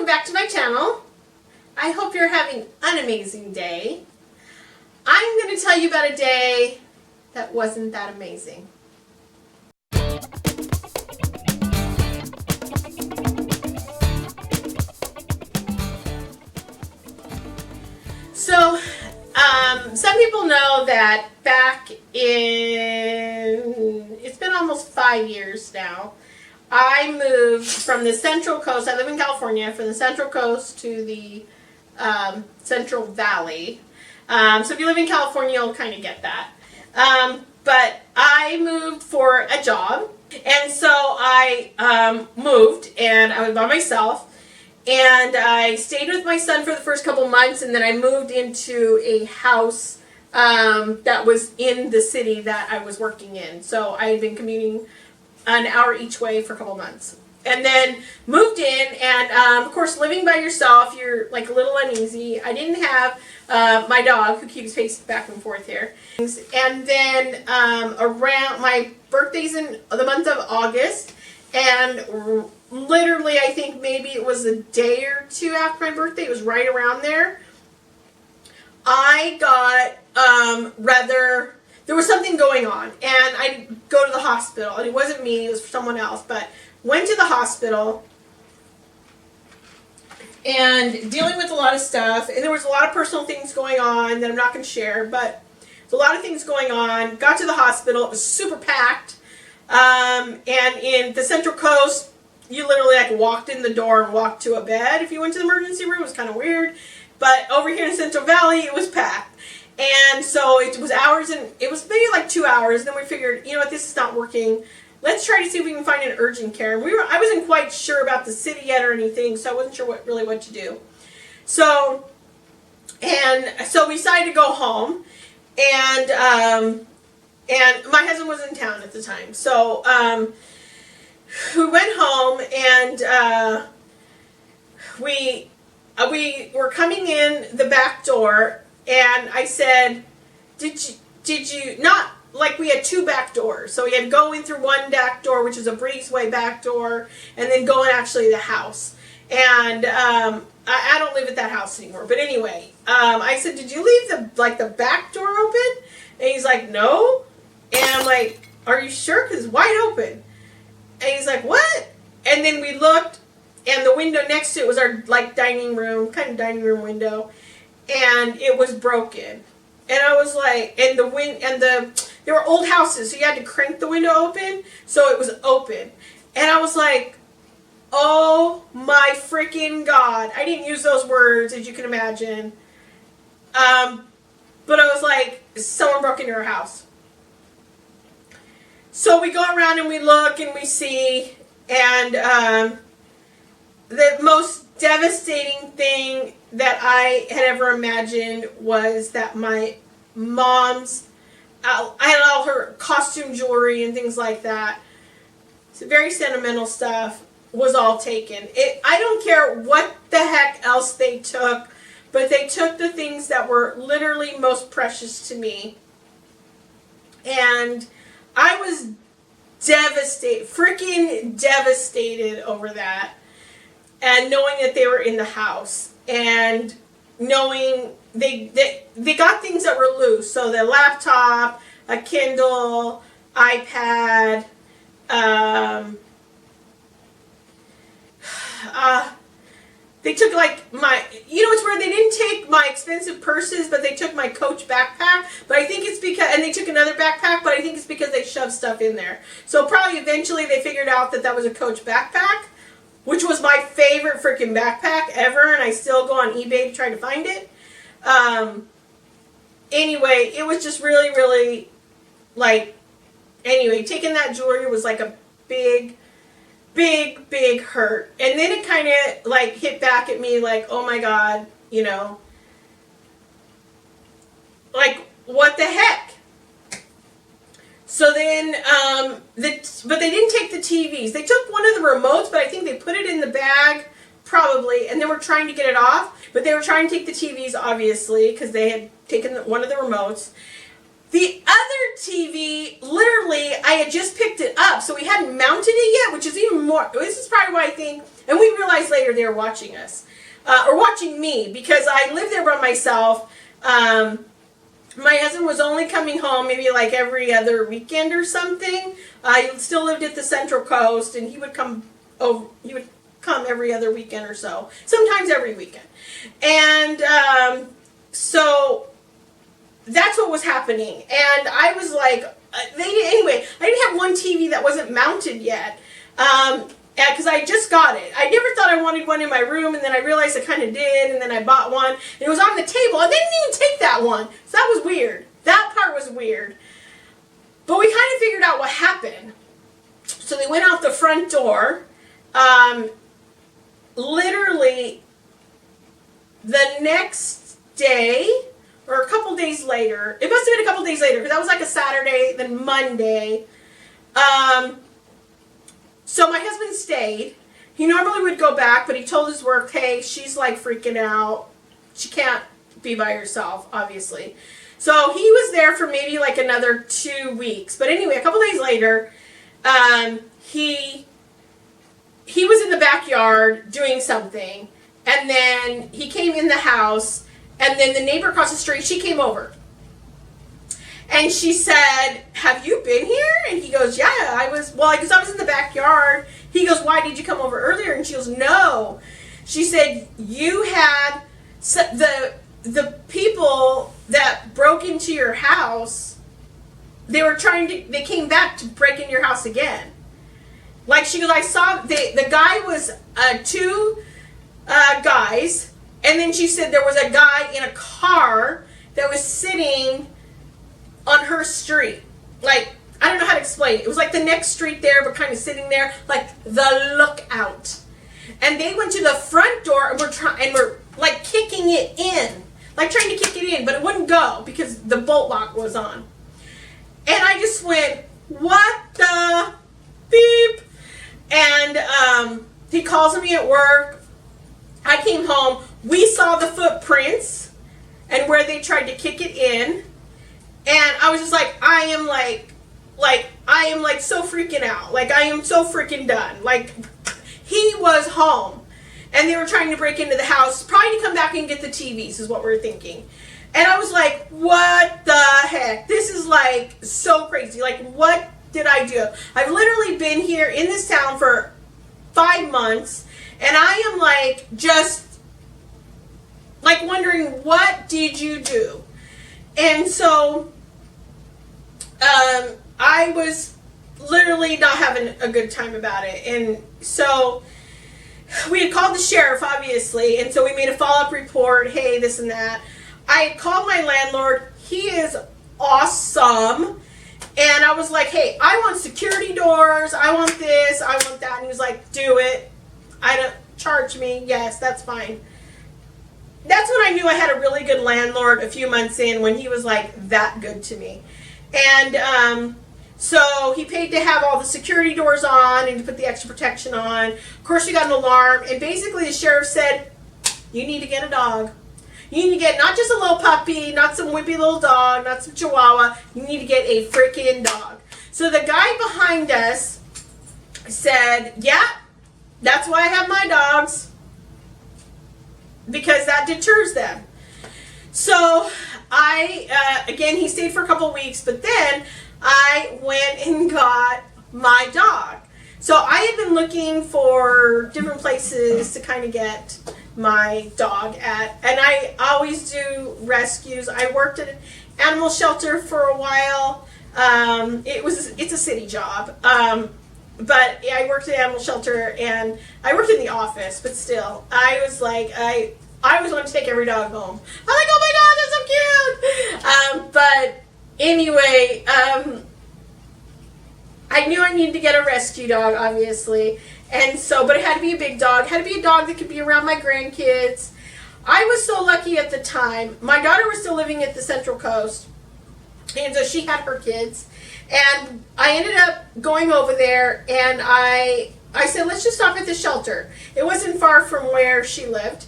back to my channel. I hope you're having an amazing day. I'm going to tell you about a day that wasn't that amazing. So, some people know that back in, it's been almost 5 years now, I moved from the Central Coast. I live in California, from the Central Coast to the Central Valley. So if you live in California, you'll kind of get that. But I moved for a job, and so I moved, and I was by myself, and I stayed with my son for the first couple months, and then I moved into a house that was in the city that I was working in. So I had been commuting an hour each way for a couple months. And then moved in, and of course, living by yourself, you're like a little uneasy. I didn't have my dog, who keeps pacing back and forth here. And then around, my birthday's in the month of August, and literally, I think maybe it was a day or two after my birthday, it was right around there, I got there was something going on, and I go to the hospital, and it wasn't me, it was someone else, but went to the hospital and dealing with a lot of stuff, and there was a lot of personal things going on that I'm not going to share, but there's a lot of things going on. Got to the hospital, it was super packed, and in the Central Coast, you literally like walked in the door and walked to a bed. If you went to the emergency room, it was kind of weird, but over here in Central Valley, it was packed. And so it was hours, and it was maybe like 2 hours. And then we figured, you know what, this is not working. Let's try to see if we can find an urgent care. And I wasn't quite sure about the city yet or anything, so I wasn't sure what to do. So we decided to go home, and my husband was in town at the time. So we went home, and we were coming in the back door. And I said, did you, not, like we had two back doors. So we had going through one back door, which is a breezeway back door, and then going actually the house. And I don't live at that house anymore. But anyway, I said, did you leave the back door open? And he's like, no. And I'm like, are you sure? Because it's wide open. And he's like, what? And then we looked, and the window next to it was our like dining room window. And it was broken, and I was like, and there were old houses, so you had to crank the window open, so it was open, and I was like, oh my freaking God! I didn't use those words, as you can imagine, but I was like, someone broke into our house. So we go around and we look and we see, and the most devastating thing that I had ever imagined was that my mom's, I had all her costume jewelry and things like that, it's very sentimental stuff, was all taken. I don't care what the heck else they took, but they took the things that were literally most precious to me. And I was devastated, freaking devastated over that. And knowing that they were in the house, and knowing they got things that were loose, so the laptop, a Kindle, iPad, they took like my, it's where they didn't take my expensive purses, but they took my Coach backpack, but I think it's because, and they took another backpack, but I think it's because they shoved stuff in there. So probably eventually they figured out that was a Coach backpack, which was my favorite freaking backpack ever, and I still go on eBay to try to find it. Anyway, it was just really, really, like, anyway, taking that jewelry was like a big, big, big hurt. And then it kind of, like, hit back at me, like, oh my God, like, what the heck? So then, but they didn't take the TVs. They took one of the remotes, but I think they put it in the bag, probably, and they were trying to get it off. But they were trying to take the TVs, obviously, because they had taken one of the remotes. The other TV, literally, I had just picked it up, so we hadn't mounted it yet, which is even more, this is probably why I think, and we realized later they were watching us, or watching me, because I lived there by myself. My husband was only coming home maybe like every other weekend or something. He still lived at the Central Coast, and he would come over, he would come every other weekend or so, sometimes every weekend. And so that's what was happening. And I was like, anyway, I didn't have one TV that wasn't mounted yet. Because I just got it. I never thought I wanted one in my room, and then I realized I kind of did, and then I bought one, and it was on the table, and they didn't even take that one. So that was weird. That part was weird. But we kind of figured out what happened. So they went out the front door. Literally, the next day, or a couple days later, it must have been a couple days later, because that was like a Saturday, then Monday, so my husband stayed. He normally would go back, but he told his work, hey, she's like freaking out. She can't be by herself, obviously. So he was there for maybe like another 2 weeks. But anyway, a couple days later, he was in the backyard doing something. And then he came in the house. And then the neighbor across the street, she came over. And she said, have you been here? And he goes, yeah, I was in the backyard. He goes, why did you come over earlier? And she goes, no. She said, you had the people that broke into your house, they came back to break into your house again. Like, she goes, I saw, the guy was two guys. And then she said there was a guy in a car that was sitting on her street. Like, I don't know how to explain it. It was like the next street there, but kind of sitting there, like the lookout. And they went to the front door and were like kicking it in. Like trying to kick it in, but it wouldn't go because the bolt lock was on. And I just went, what the beep? And he calls me at work. I came home. We saw the footprints and where they tried to kick it in. And I was just like, I am so freaking out. Like, I am so freaking done. Like, he was home. And they were trying to break into the house, probably to come back and get the TVs, is what we were thinking. And I was like, what the heck? This is, like, so crazy. Like, what did I do? I've literally been here in this town for 5 months. And I am, like, just, like, wondering, what did you do? And so I was literally not having a good time about it. And so we had called the sheriff, obviously, and so we made a follow-up report, hey, this and that. I had called my landlord. He is awesome. And I was like, hey, I want security doors. I want this. I want that. And he was like, do it. I don't charge me. Yes, that's fine. That's when I knew I had a really good landlord a few months in, when he was like that good to me. And so he paid to have all the security doors on and to put the extra protection on. Of course, we got an alarm. And basically the sheriff said, you need to get a dog. You need to get not just a little puppy, not some wimpy little dog, not some chihuahua. You need to get a freaking dog. So the guy behind us said, yeah, that's why I have my dogs. Because that deters them. So again, he stayed for a couple weeks, but then I went and got my dog. So I had been looking for different places to kind of get my dog at, and I always do rescues. I worked at an animal shelter for a while. It's a city job. But I worked at an animal shelter, and I worked in the office, but still, I was like, I always wanted to take every dog home. I'm like, oh my God, that's so cute! But anyway, I knew I needed to get a rescue dog, obviously, and so, but it had to be a big dog. It had to be a dog that could be around my grandkids. I was so lucky at the time. My daughter was still living at the Central Coast, and so she had her kids. And I ended up going over there, and I said, let's just stop at the shelter. It wasn't far from where she lived.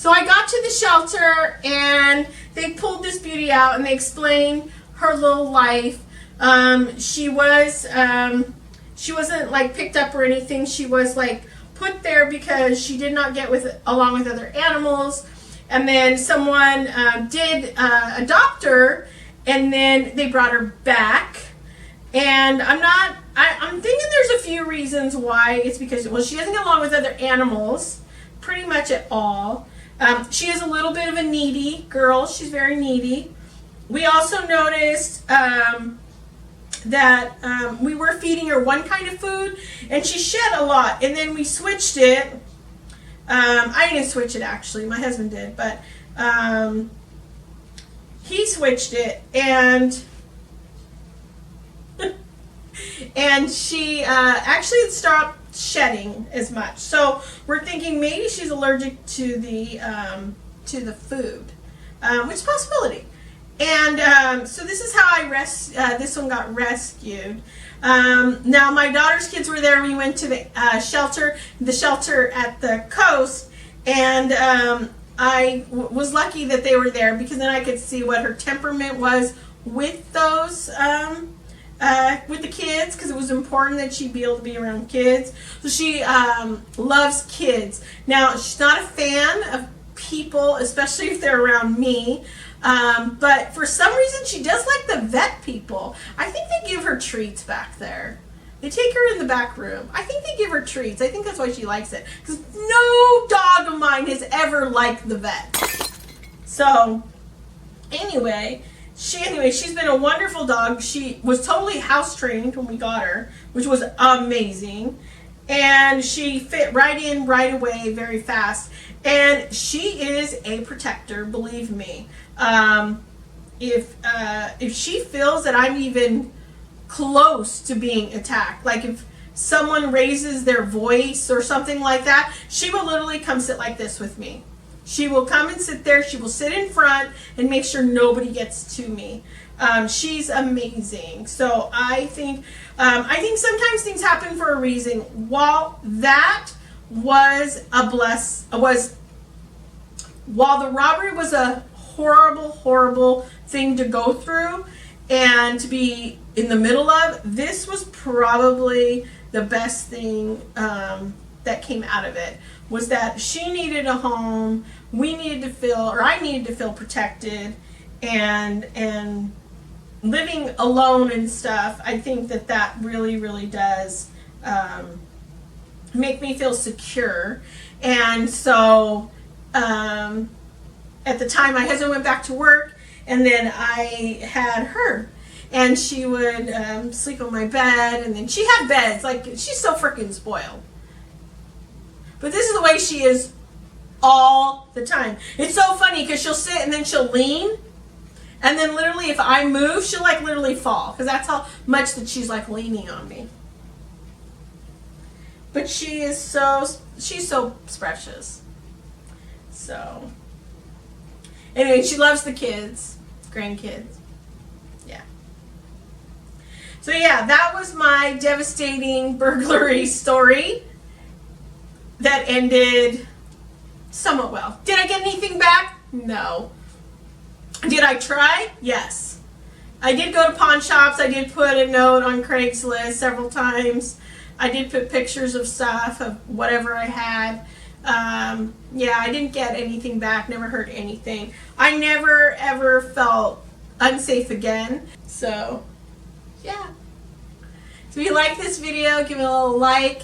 So I got to the shelter and they pulled this beauty out and they explained her little life. She wasn't like picked up or anything. She was like put there because she did not get along with other animals. And then someone did adopt her, and then they brought her back. And I'm thinking there's a few reasons why. It's because, well, she doesn't get along with other animals pretty much at all. She is a little bit of a needy girl. She's very needy. We also noticed that we were feeding her one kind of food, and she shed a lot. And then we switched it. I didn't switch it, actually. My husband did. But he switched it, and she actually stopped shedding as much. So we're thinking maybe she's allergic to the food, which is a possibility. And so this is how this one got rescued. Now my daughter's kids were there. We went to the shelter at the coast, and I was lucky that they were there because then I could see what her temperament was with those with the kids, because it was important that she be able to be around kids. So she loves kids. Now she's not a fan of people, especially if they're around me. But for some reason, she does like the vet people. I think they give her treats back there. They take her in the back room. I think they give her treats. I think that's why she likes it. Because no dog of mine has ever liked the vet. So, anyway, she's been a wonderful dog. She was totally house trained when we got her, which was amazing. And she fit right in right away very fast. And she is a protector, believe me. If she feels that I'm even close to being attacked, like if someone raises their voice or something like that, she will literally come sit like this with me. She will come and sit there. She will sit in front and make sure nobody gets to me. She's amazing. So I think sometimes things happen for a reason. While that was while the robbery was a horrible thing to go through and to be in the middle of, this was probably the best thing that came out of it, was that she needed a home, I needed to feel protected, and living alone and stuff. I think that really does make me feel secure. And so at the time, my husband went back to work, and then I had her, and she would sleep on my bed, and then she had beds. Like, she's so freaking spoiled. But this is the way she is all the time. It's so funny because she'll sit and then she'll lean, and then literally if I move, she'll like literally fall, because that's how much that she's like leaning on me. But she's so precious. So anyway, she loves the kids, grandkids. Yeah. So yeah, that was my devastating burglary story that ended somewhat well. Did I get anything back? No. Did I try? Yes. I did go to pawn shops. I did put a note on Craigslist several times. I did put pictures of stuff, of whatever I had. Yeah, I didn't get anything back, never heard anything. I never ever felt unsafe again. So, yeah. So if you like this video, give it a little like.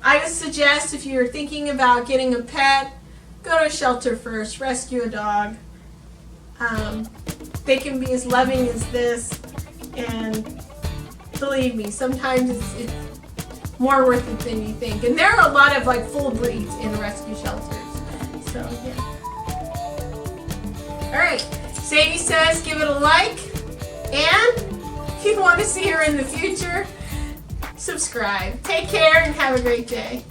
I would suggest, if you're thinking about getting a pet, go to a shelter first, rescue a dog. They can be as loving as this, and believe me, sometimes it's more worth it than you think. And there are a lot of like full breeds in rescue shelters. So yeah. Alright, Sadie says give it a like, and if you want to see her in the future, subscribe. Take care and have a great day.